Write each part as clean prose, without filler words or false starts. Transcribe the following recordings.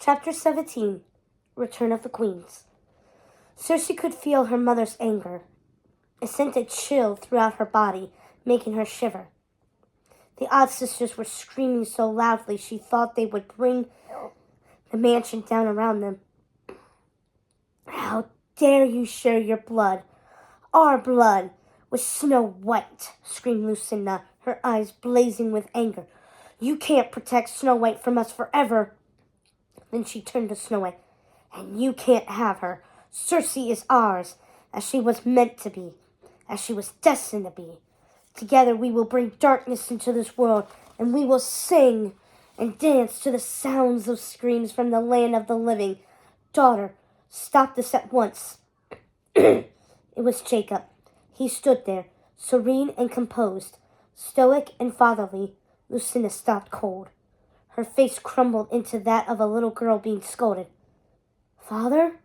Chapter 17. Return of the Queens. Circe could feel her mother's anger. It sent a chill throughout her body, making her shiver. The odd sisters were screaming so loudly she thought they would bring the mansion down around them. "How dare you share your blood, our blood, with Snow White?" screamed Lucinda, her eyes blazing with anger. "You can't protect Snow White from us forever." Then she turned to Snow White. "And you can't have her. Circe is ours, as she was meant to be, as she was destined to be. Together we will bring darkness into this world, and we will sing and dance to the sounds of screams from the land of the living. Daughter, stop this at once." It was Jacob. He stood there, serene and composed, stoic and fatherly. Lucinda stopped cold. Her face crumbled into that of a little girl being scolded. "Father?"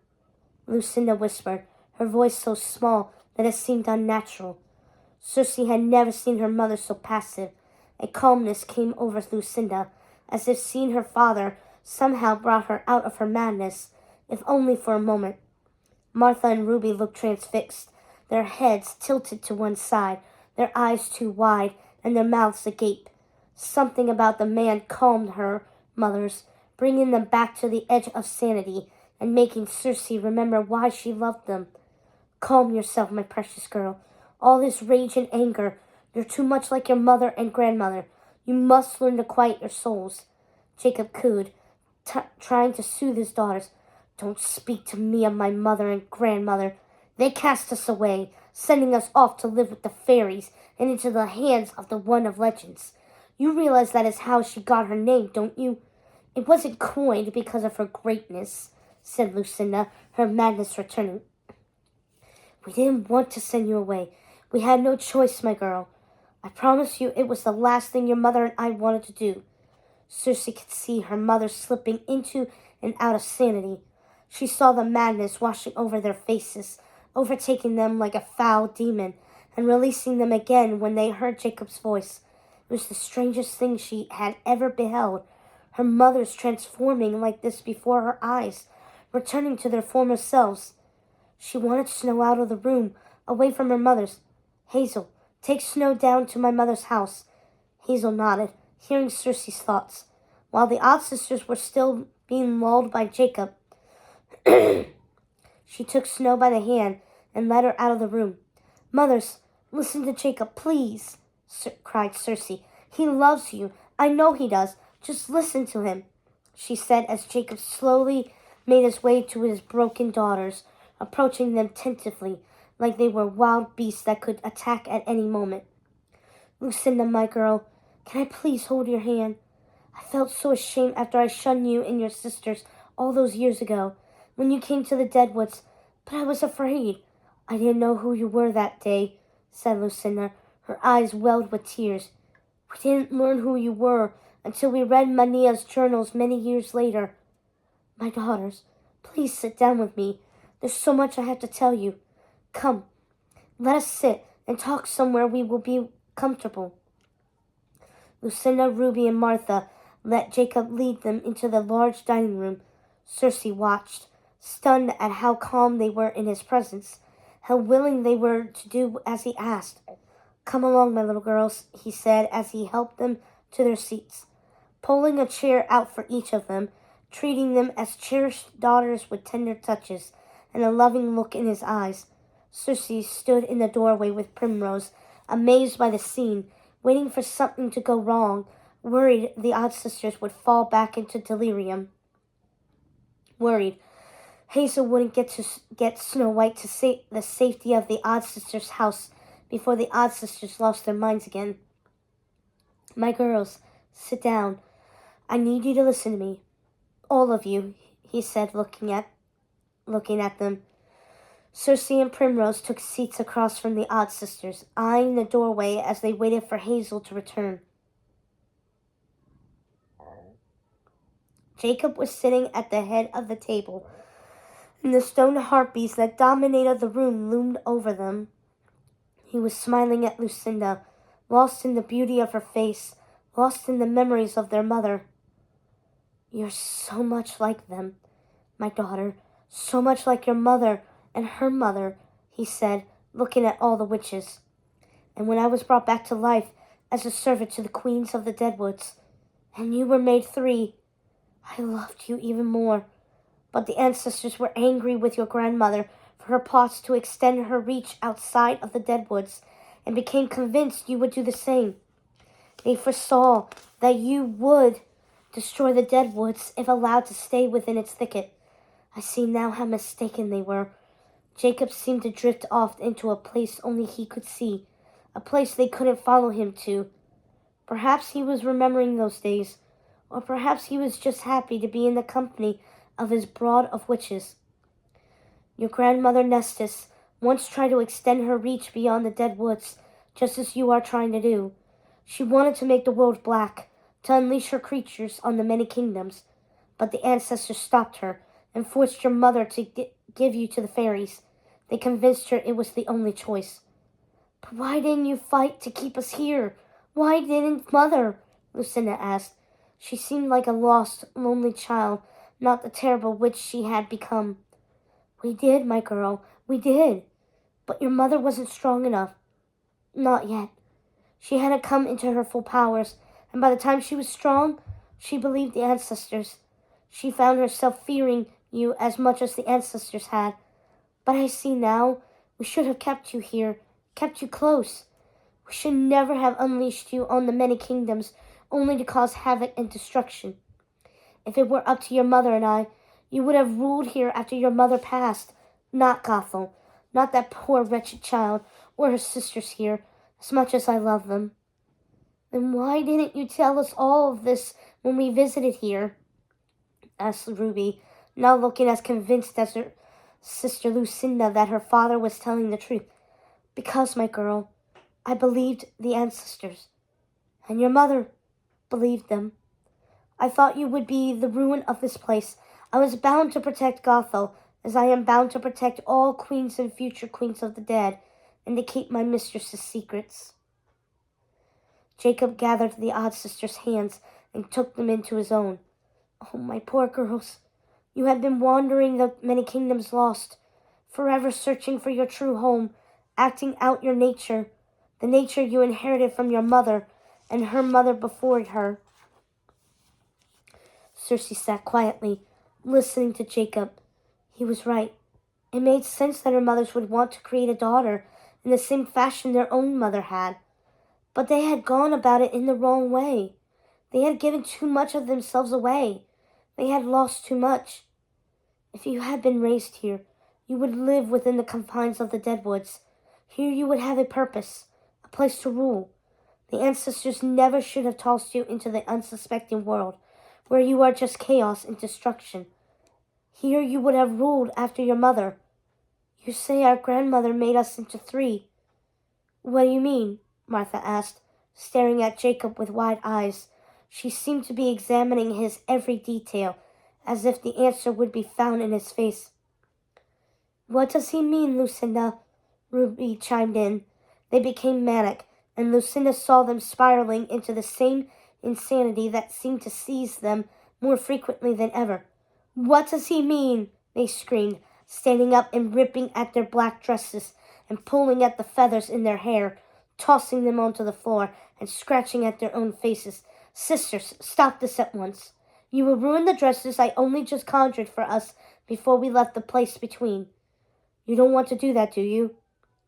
Lucinda whispered, her voice so small that it seemed unnatural. Circe had never seen her mother so passive. A calmness came over Lucinda, as if seeing her father somehow brought her out of her madness, if only for a moment. Martha and Ruby looked transfixed, their heads tilted to one side, their eyes too wide, and their mouths agape. Something about the man calmed her mothers, bringing them back to the edge of sanity and making Circe remember why she loved them. "Calm yourself, my precious girl. All this rage and anger, you're too much like your mother and grandmother. You must learn to quiet your souls." Jacob cooed, trying to soothe his daughters. "Don't speak to me of my mother and grandmother. They cast us away, sending us off to live with the fairies and into the hands of the one of legends. You realize that is how she got her name, don't you? It wasn't coined because of her greatness," said Lucinda, her madness returning. "We didn't want to send you away. We had no choice, my girl. I promise you it was the last thing your mother and I wanted to do." Circe could see her mother slipping into and out of sanity. She saw the madness washing over their faces, overtaking them like a foul demon, and releasing them again when they heard Jacob's voice. It was the strangest thing she had ever beheld. Her mothers transforming like this before her eyes, returning to their former selves. She wanted Snow out of the room, away from her mothers. "Hazel, take Snow down to my mother's house." Hazel nodded, hearing Circe's thoughts. While the odd sisters were still being lulled by Jacob, she took Snow by the hand and led her out of the room. "Mothers, listen to Jacob, please," cried Circe. "He loves you. I know he does. Just listen to him," she said as Jacob slowly made his way to his broken daughters, approaching them tentatively, like they were wild beasts that could attack at any moment. "Lucinda, my girl, can I please hold your hand? I felt so ashamed after I shunned you and your sisters all those years ago, when you came to the Deadwoods, but I was afraid. I didn't know who you were that day," said Lucinda, her eyes welled with tears. "We didn't learn who you were until we read Mania's journals many years later. My daughters, please sit down with me. There's so much I have to tell you. Come, let us sit and talk somewhere we will be comfortable." Lucinda, Ruby, and Martha let Jacob lead them into the large dining room. Circe watched, stunned at how calm they were in his presence, how willing they were to do as he asked. "Come along, my little girls," he said as he helped them to their seats, pulling a chair out for each of them, treating them as cherished daughters with tender touches and a loving look in his eyes. Circe stood in the doorway with Primrose, amazed by the scene, waiting for something to go wrong, worried the odd sisters would fall back into delirium. Worried Hazel wouldn't get Snow White to the safety of the odd sisters' house before the odd sisters lost their minds again. "My girls, sit down. I need you to listen to me. All of you," he said, looking at them. Circe and Primrose took seats across from the odd sisters, eyeing the doorway as they waited for Hazel to return. Jacob was sitting at the head of the table, and the stone harpies that dominated the room loomed over them. He was smiling at Lucinda, lost in the beauty of her face, lost in the memories of their mother. You're so much like them, my daughter, so much like your mother and her mother, he said, looking at all the witches. And when I was brought back to life as a servant to the queens of the Deadwoods, and you were made 3, I loved you even more. But the ancestors were angry with your grandmother for her plots to extend her reach outside of the Deadwoods, and became convinced you would do the same. They foresaw that you would destroy the Deadwoods if allowed to stay within its thicket. I see now how mistaken they were. Jacob seemed to drift off into a place only he could see, a place they couldn't follow him to. Perhaps he was remembering those days, or perhaps he was just happy to be in the company of his brood of witches. Your grandmother Nestis once tried to extend her reach beyond the dead woods, just as you are trying to do. She wanted to make the world black, to unleash her creatures on the many kingdoms, but the ancestors stopped her and forced your mother to give you to the fairies. They convinced her it was the only choice. But why didn't you fight to keep us here? Why didn't Mother? Lucinda asked. She seemed like a lost, lonely child, not the terrible witch she had become. We did, my girl, we did. But your mother wasn't strong enough. Not yet. She hadn't come into her full powers, and by the time she was strong, she believed the ancestors. She found herself fearing you as much as the ancestors had. But I see now, we should have kept you here, kept you close. We should never have unleashed you on the many kingdoms, only to cause havoc and destruction. If it were up to your mother and I, you would have ruled here after your mother passed, not Gothel, not that poor wretched child, or her sisters here, as much as I love them. Then why didn't you tell us all of this when we visited here? Asked Ruby, now looking as convinced as her sister Lucinda that her father was telling the truth. Because, my girl, I believed the ancestors, and your mother believed them. I thought you would be the ruin of this place. I was bound to protect Gothel, as I am bound to protect all queens and future queens of the dead, and to keep my mistress's secrets. Jacob gathered the odd sister's hands and took them into his own. Oh, my poor girls, you have been wandering the many kingdoms lost, forever searching for your true home, acting out your nature, the nature you inherited from your mother and her mother before her. Circe sat quietly, listening to Jacob. He was right. It made sense that her mothers would want to create a daughter in the same fashion their own mother had. But they had gone about it in the wrong way. They had given too much of themselves away. They had lost too much. If you had been raised here, you would live within the confines of the Deadwoods. Here you would have a purpose, a place to rule. The ancestors never should have tossed you into the unsuspecting world, where you are just chaos and destruction. Here you would have ruled after your mother. You say our grandmother made us into 3. What do you mean? Martha asked, staring at Jacob with wide eyes. She seemed to be examining his every detail, as if the answer would be found in his face. What does he mean, Lucinda? Ruby chimed in. They became manic, and Lucinda saw them spiraling into the same insanity that seemed to seize them more frequently than ever. What does he mean? They screamed, standing up and ripping at their black dresses and pulling at the feathers in their hair, tossing them onto the floor and scratching at their own faces. Sisters, stop this at once. You will ruin the dresses I only just conjured for us before we left the place between. You don't want to do that, do you?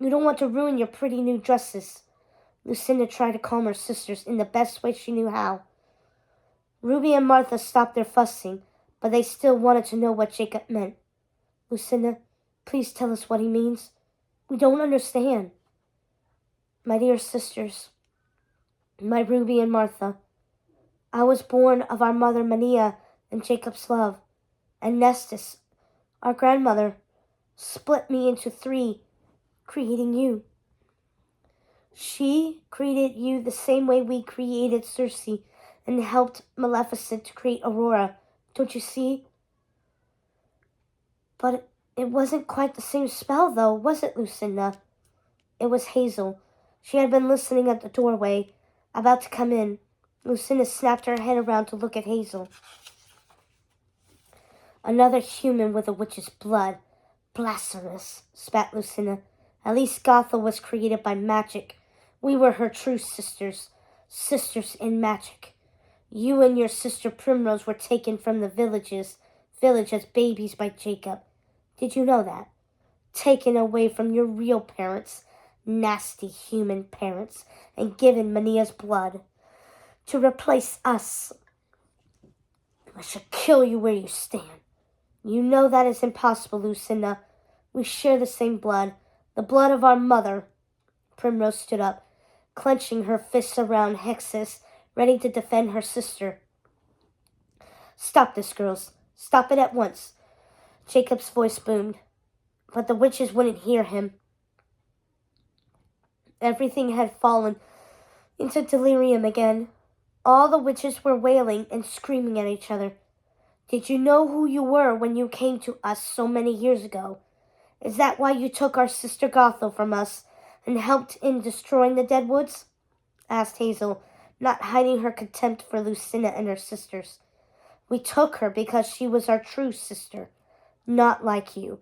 You don't want to ruin your pretty new dresses. Lucinda tried to calm her sisters in the best way she knew how. Ruby and Martha stopped their fussing, but they still wanted to know what Jacob meant. Lucinda, please tell us what he means. We don't understand. My dear sisters, my Ruby and Martha, I was born of our mother Mania and Jacob's love, and Nestis, our grandmother, split me into 3, creating you. She created you the same way we created Circe and helped Maleficent to create Aurora. Don't you see? But it wasn't quite the same spell, though, was it, Lucinda? It was Hazel. She had been listening at the doorway, about to come in. Lucinda snapped her head around to look at Hazel. Another human with a witch's blood. Blasphemous, spat Lucinda. At least Gothel was created by magic. We were her true sisters. Sisters in magic. You and your sister Primrose were taken from the village as babies by Jacob. Did you know that? Taken away from your real parents, nasty human parents, and given Mania's blood to replace us. I should kill you where you stand. You know that is impossible, Lucinda. We share the same blood, the blood of our mother. Primrose stood up, clenching her fists around Hexus, ready to defend her sister. Stop this, girls. Stop it at once. Jacob's voice boomed, but the witches wouldn't hear him. Everything had fallen into delirium again. All the witches were wailing and screaming at each other. Did you know who you were when you came to us so many years ago? Is that why you took our sister Gothel from us and helped in destroying the Deadwoods? Asked Hazel, not hiding her contempt for Lucinda and her sisters. We took her because she was our true sister, not like you.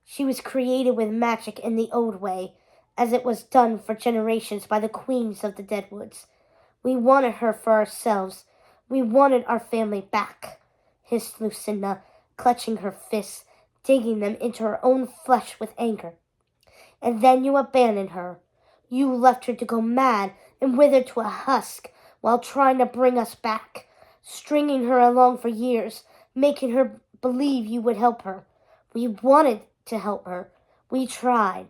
She was created with magic in the old way, as it was done for generations by the queens of the Deadwoods. We wanted her for ourselves. We wanted our family back, hissed Lucinda, clutching her fists, digging them into her own flesh with anger. And then you abandoned her. You left her to go mad and wither to a husk while trying to bring us back, stringing her along for years, making her believe you would help her. We wanted to help her. We tried,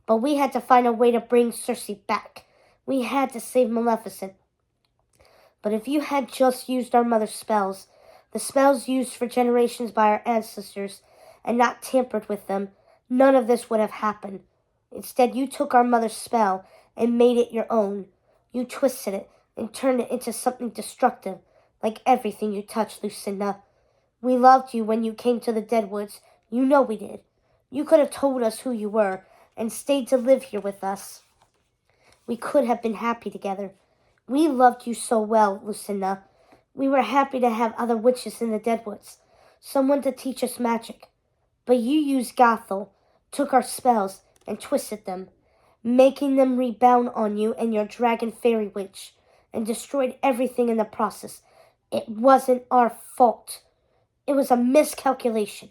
but we had to find a way to bring Circe back. We had to save Maleficent. But if you had just used our mother's spells, the spells used for generations by our ancestors, and not tampered with them, none of this would have happened. Instead, you took our mother's spell and made it your own. You twisted it and turned it into something destructive, like everything you touched, Lucinda. We loved you when you came to the Deadwoods. You know we did. You could have told us who you were and stayed to live here with us. We could have been happy together. We loved you so well, Lucinda. We were happy to have other witches in the Deadwoods, someone to teach us magic. But you used Gothel, took our spells, and twisted them, making them rebound on you and your dragon fairy witch, and destroyed everything in the process. It wasn't our fault. It was a miscalculation.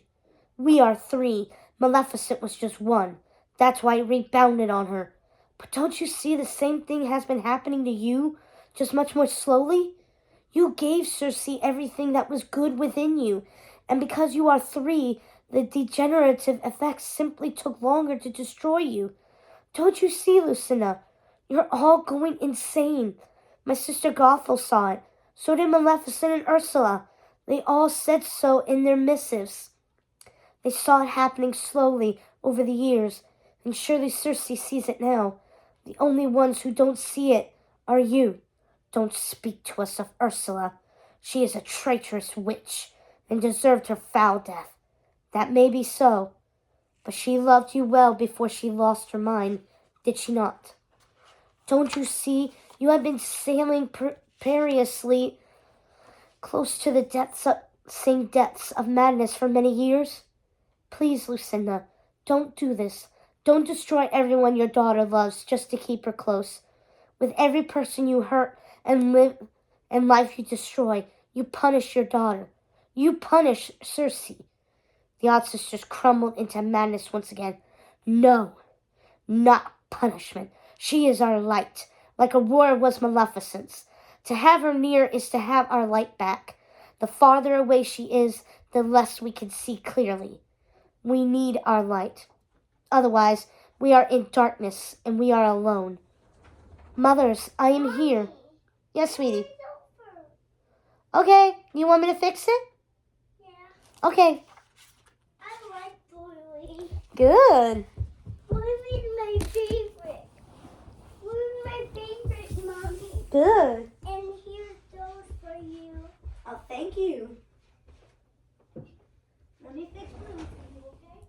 We are 3. Maleficent was just 1. That's why it rebounded on her. But don't you see the same thing has been happening to you, just much more slowly? You gave Circe everything that was good within you, and because you are 3, the degenerative effects simply took longer to destroy you. Don't you see, Lucinda? You're all going insane. My sister Gothel saw it. So did Maleficent and Ursula. They all said so in their missives. They saw it happening slowly over the years, and surely Circe sees it now. The only ones who don't see it are you. Don't speak to us of Ursula. She is a traitorous witch and deserved her foul death. That may be so, but she loved you well before she lost her mind, did she not? Don't you see you have been sailing precariously close to the same depths of madness for many years? Please, Lucinda, don't do this. Don't destroy everyone your daughter loves just to keep her close. With every person you hurt and life you destroy, you punish your daughter. You punish Circe. The odd sisters crumbled into madness once again. No, not punishment. She is our light, like Aurora was Maleficent's. To have her near is to have our light back. The farther away she is, the less we can see clearly. We need our light. Otherwise, we are in darkness and we are alone. Mothers, I am here. Yes, sweetie. Okay, you want me to fix it? Yeah. Okay. I like Bluey. Good. Bluey is my favorite. Bluey is my favorite, Mommy. Good. And here's those for you. Oh, thank you. Let me fix Bluey for you, okay?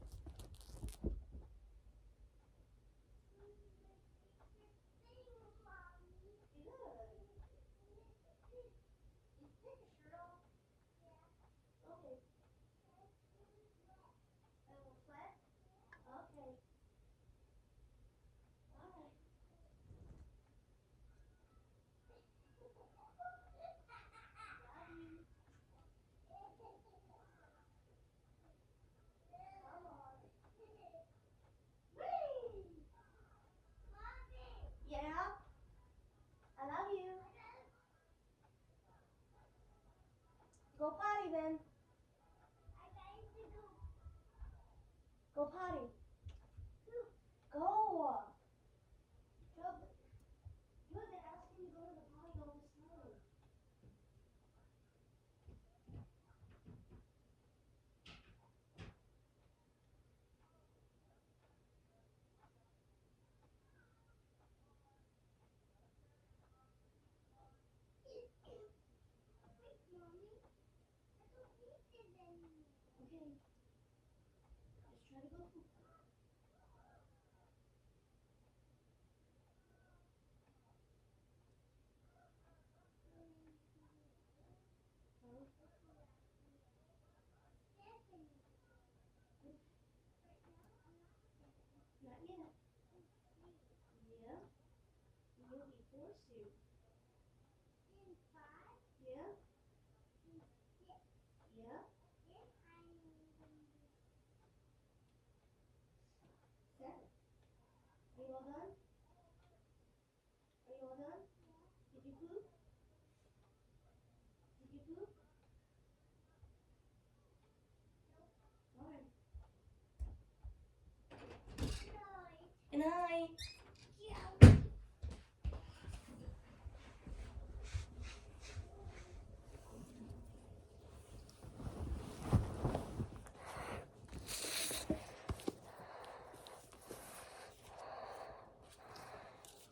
potty then. Go potty. Go. You're asking to go to the potty all this time. Okay. Just try to go. Not yet. Yeah. You'll be forced to. Yeah. Yeah. Seven. Are you all done? Are you all done? Did you poop? Did you poop? All right. Good night.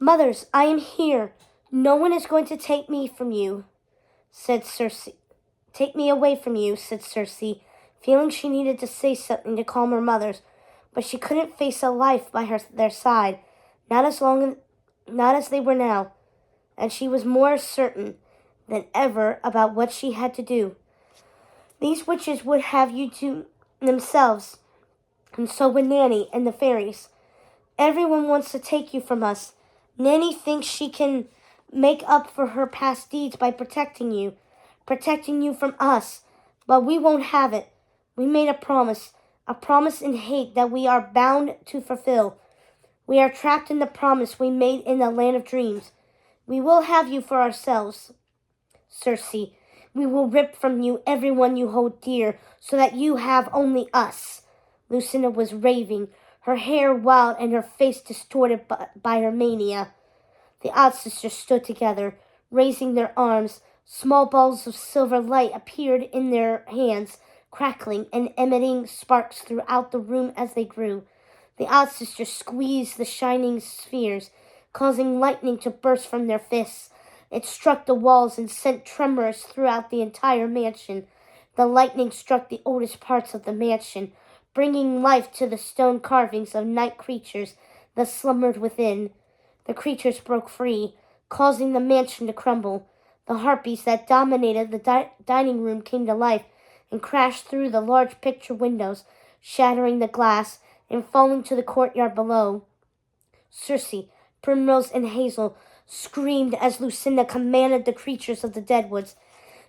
Mothers, I am here. No one is going to take me from you, said Circe. Take me away from you, said Circe, feeling she needed to say something to calm her mothers, but she couldn't face a life by their side, not as they were now, and she was more certain than ever about what she had to do. These witches would have you to themselves, and so would Nanny and the fairies. Everyone wants to take you from us. Nanny thinks she can make up for her past deeds by protecting you from us. But we won't have it. We made a promise in hate that we are bound to fulfill. We are trapped in the promise we made in the land of dreams. We will have you for ourselves, Circe. We will rip from you everyone you hold dear, so that you have only us. Lucinda was raving, her hair wild and her face distorted by her mania. The odd sisters stood together, raising their arms. Small balls of silver light appeared in their hands, crackling and emitting sparks throughout the room as they grew. The odd sisters squeezed the shining spheres, causing lightning to burst from their fists. It struck the walls and sent tremors throughout the entire mansion. The lightning struck the oldest parts of the mansion, bringing life to the stone carvings of night creatures that slumbered within. The creatures broke free, causing the mansion to crumble. The harpies that dominated the dining room came to life and crashed through the large picture windows, shattering the glass and falling to the courtyard below. Circe, Primrose, and Hazel screamed as Lucinda commanded the creatures of the Deadwoods.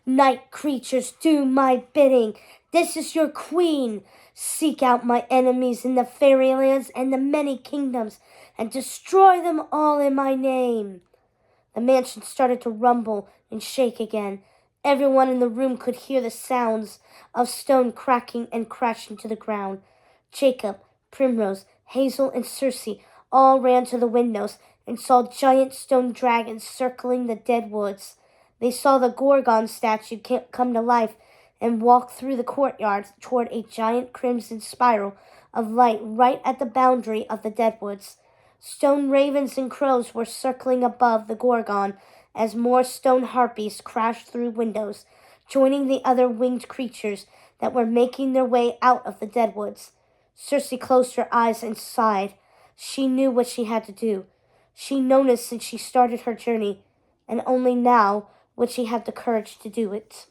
Night creatures, do my bidding. This is your queen. Seek out my enemies in the fairylands and the many kingdoms, and destroy them all in my name. The mansion started to rumble and shake again. Everyone in the room could hear the sounds of stone cracking and crashing to the ground. Jacob, Primrose, Hazel, and Circe all ran to the windows and saw giant stone dragons circling the dead woods. They saw the Gorgon statue come to life and walk through the courtyard toward a giant crimson spiral of light right at the boundary of the Deadwoods. Stone ravens and crows were circling above the Gorgon as more stone harpies crashed through windows, joining the other winged creatures that were making their way out of the Deadwoods. Circe closed her eyes and sighed. She knew what she had to do. She'd known it since she started her journey, and only now would she have the courage to do it.